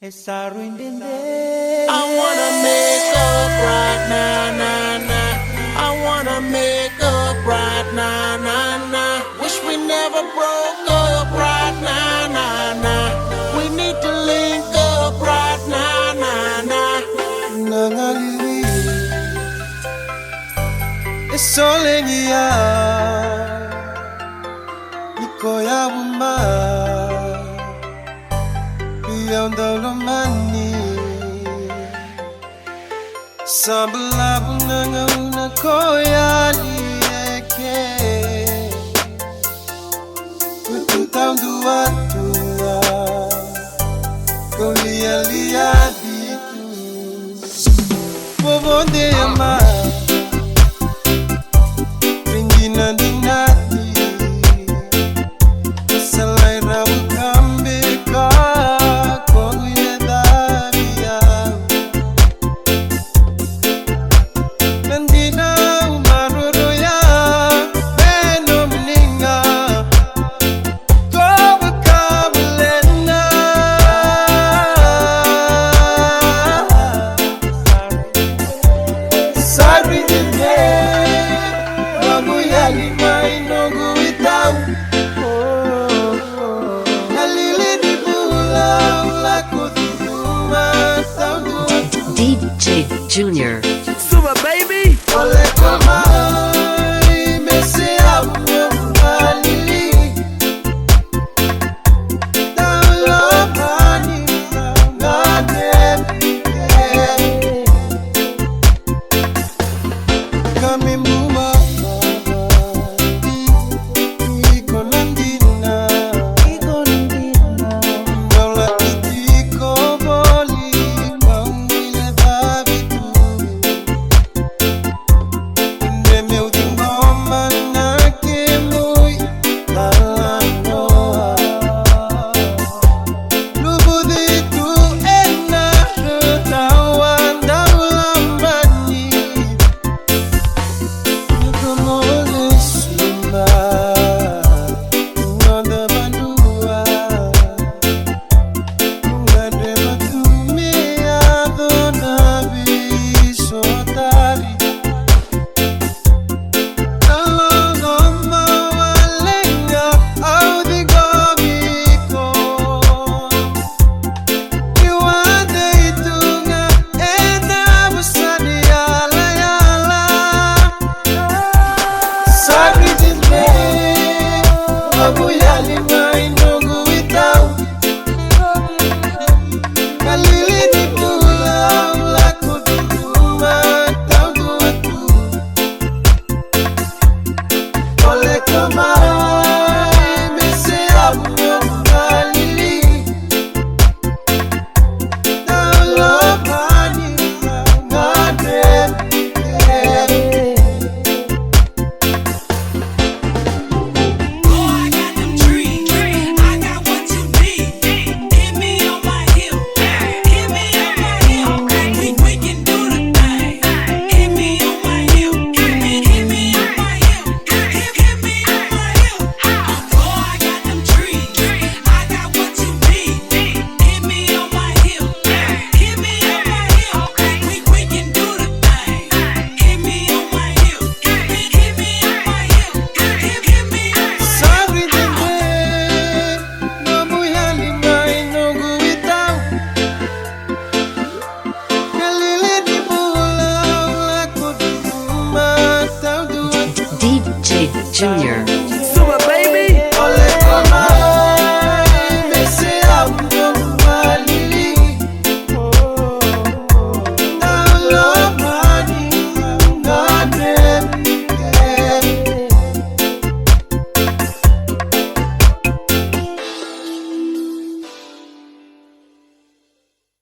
I wanna make up right now, nah, nah. I wanna make up right now, nah, nah. Wish we never broke up right now, nah, nah. We need to link up right now, nah, nah. Nangalili esolengia ikoya buma yondolomani sambla bunanga una koya lieke tutandu atua kolia lia ditu bobonde ama ringina dinati salai rabu kambeka koguye daria nandina umaroro ya beno mninga kobu kabulena sorry DJ Junior. Super baby. ole komai mesi abu alili taulo pani ngane kami muma ikonandina dola itiko boli mangile babitu inde meu dingoma nake mui talanoa lubudi tu ena tawan daulambani nukomole suma ngonda bandua ngande matume adona bisotari alogoma walenga audigomiko iwade itunga ena busani yala yala Sorry dinde abuyali maindogu witau kalili di pulau laku di rumah tahu aku oleh kemarin mesi abu kalili tahu lo pani ngade Oh, I got them dreams. I got what you need. Hit me on my hip. Hit me on my hip. We can do the thing. Hit me on my hip. Hit me on my hip. Hit me on my hip. Oh, I got them dreams. I got what you need. Hit me on my hip. Hit me on my hip. We can do the thing. Hit me on my hip. Hit me on my hip. Hit me on my Sorry dinde abuyali maindogu witau kalili di pulau laku di rumah tahu aku DJ Junior.